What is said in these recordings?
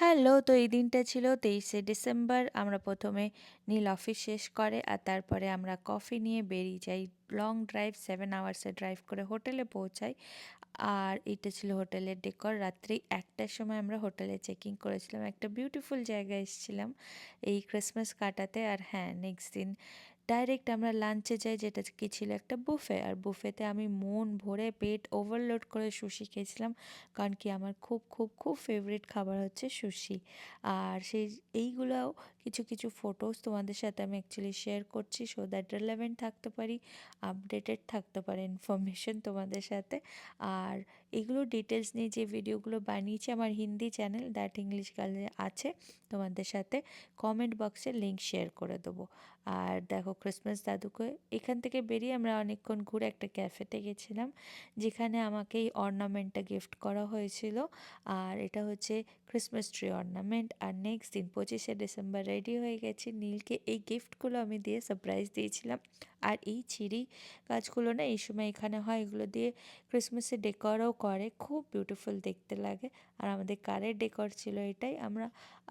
Hello! তো এই দিনটা ছিল ২৩শে ডিসেম্বর। আমরা ১ম এ নীল অফিস শেষ করে আর তারপরে আমরা কফি নিয়ে বেরিয়ে যাই। লং ড্রাইভ 7 আওয়ার্স এর ড্রাইভ করে হোটেলে পৌঁছাই। আর এটা ছিল হোটেলের ডেকর। রাত্রি ১ টার সময় আমরা হোটেলে চেকিং করেছিলাম। একটা বিউটিফুল জায়গায় এসেছিলাম এই ক্রিসমাস কাটাতে। আর হ্যাঁ, নেক্সট দিন ডাইরেক্ট আমরা লাঞ্চে যাই, যেটা কি ছিল একটা বুফে। আর বুফেতে আমি মন ভরে পেট ওভারলোড করে সুশি খেয়েছিলাম। কারণ কি আমার খুব, খুব, খুব ফেভারিট খাবার হচ্ছে সুশি। আর এইগুলাও কিছু, কিছু ফটোস তোমাদের সাথে আমি অ্যাকচুয়ালি শেয়ার করছি সো দ্যাট রিলেভেন্ট থাকতে পারি, আপডেটেড থাকতে পারে ইনফরমেশন তোমাদের সাথে। আর এগুলো ডিটেলস নিয়ে যে ভিডিওগুলো বানিয়েছি আমার হিন্দি চ্যানেল দ্যাট ইংলিশ গার্লে আছে, তোমাদের সাথে কমেন্ট বক্সে লিঙ্ক শেয়ার করে দেবো। আর দেখো ক্রিসমাস দাদুকে এখান থেকে বেরিয়ে আমরা অনেকক্ষণ ঘুরে একটা ক্যাফেতে গেছিলাম, যেখানে আমাকে এই অর্নামেন্টটা গিফট করা হয়েছিল। আর এটা হচ্ছে ক্রিসমাস ট্রি অর্নামেন্ট। আর নেক্সট দিন ২৫শে ডিসেম্বর রেডি হয়ে গেছি, নীলকে এই গিফটগুলো আমি দিয়ে সারপ্রাইজ দিয়েছিলাম। আর এই ছিরি কাজগুলো না এই সময় এখানে হয়, এগুলো দিয়ে ক্রিসমাসে ডেকরও করে, খুব বিউটিফুল দেখতে লাগে। আর আমাদের কারের ডেকর ছিল এটাই। আমরা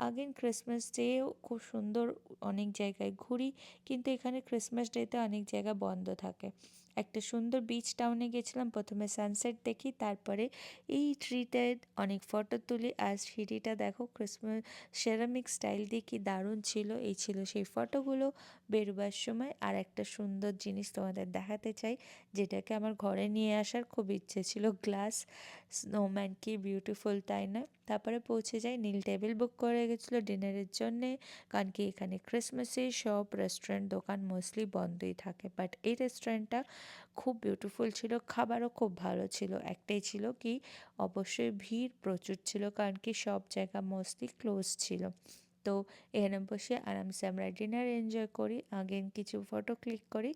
আগেন ক্রিসমাস ডেও খুব সুন্দর অনেক জায়গায় ঘুরি, কিন্তু এখানে ক্রিসমাস ডেতে অনেক জায়গা বন্ধ থাকে। একটা সুন্দর বিচ টাউনে গেছিলাম, প্রথমে সানসেট দেখি, তারপরে এই ট্রিতে অনেক ফটো তুলি। আর সিঁড়িটা দেখো ক্রিসমাস সেরামিক স্টাইল দিয়ে কি দারুণ ছিল। এই ছিল সেই ফটোগুলো বেরোবার সময়। আর একটা সুন্দর জিনিস তোমাদের দেখাতে চাই, যেটাকে আমার ঘরে নিয়ে আসার খুব ইচ্ছে ছিল, গ্লাস স্নোম্যান, কি বিউটিফুল তাই না। তারপরে পৌঁছে যাই, নীল টেবিল বুক করে গেছিলো ডিনারের জন্যে, কারণ কি এখানে ক্রিসমাসে সব রেস্টুরেন্ট দোকান মোস্টলি বন্ধই থাকে, বাট এই রেস্টুরেন্টটা খুব বিউটিফুল ছিল, খাবারও খুব ভালো ছিল। একটাই ছিল কি, অবশ্যই ভিড় প্রচুর ছিল, কারণ কি সব জায়গা মোস্টলি ক্লোজ ছিল। তো এখানে বসে আরামসে আমরা ডিনার এনজয় করি, আগেন কিছু ফটো ক্লিক করি।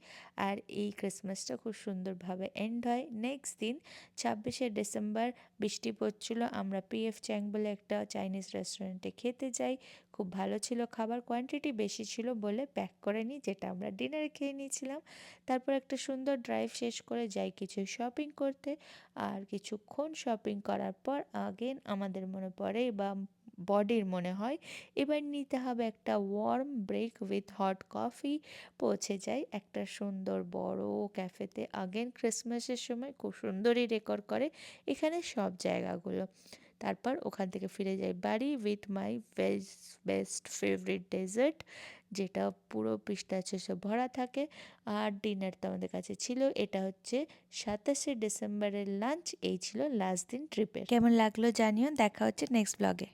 আর এই ক্রিসমাসটা খুব সুন্দরভাবে এন্ড হয়। নেক্সট দিন ২৬শে ডিসেম্বর বৃষ্টি পড়ছিল, আমরা পিএফ চ্যাং বলে একটা চাইনিজ রেস্টুরেন্টে খেতে যাই। খুব ভালো ছিল খাবার, কোয়ান্টিটি বেশি ছিল বলে প্যাক করে নিই, যেটা আমরা ডিনারে খেয়ে নিয়েছিলাম। তারপর একটা সুন্দর ড্রাইভ শেষ করে যাই কিছু শপিং করতে। আর কিছুক্ষণ শপিং করার পর আগেন আমাদের মনে পড়ে বা বডির মনে হয় এবার নিতে হবে একটা warm break with hot coffee. পৌঁছে যাই একটা সুন্দর বড় ক্যাফেতে, আগেন ক্রিসমাসের সময় খুব সুন্দরই ডেকর করে এখানে সব জায়গাগুলো। তারপর ওখান থেকে ফিরে যাই বাড়ি with my best favourite dessert, যেটা পুরো পিস্তাচিওসে ভরা থাকে। আর ডিনার তো আমাদের কাছে ছিল। এটা হচ্ছে ২৭শে ডিসেম্বরের লাঞ্চ। এই ছিল লাস্ট দিন ট্রিপের। কেমন লাগলো জানিও, দেখা হচ্ছে নেক্সট ব্লগে।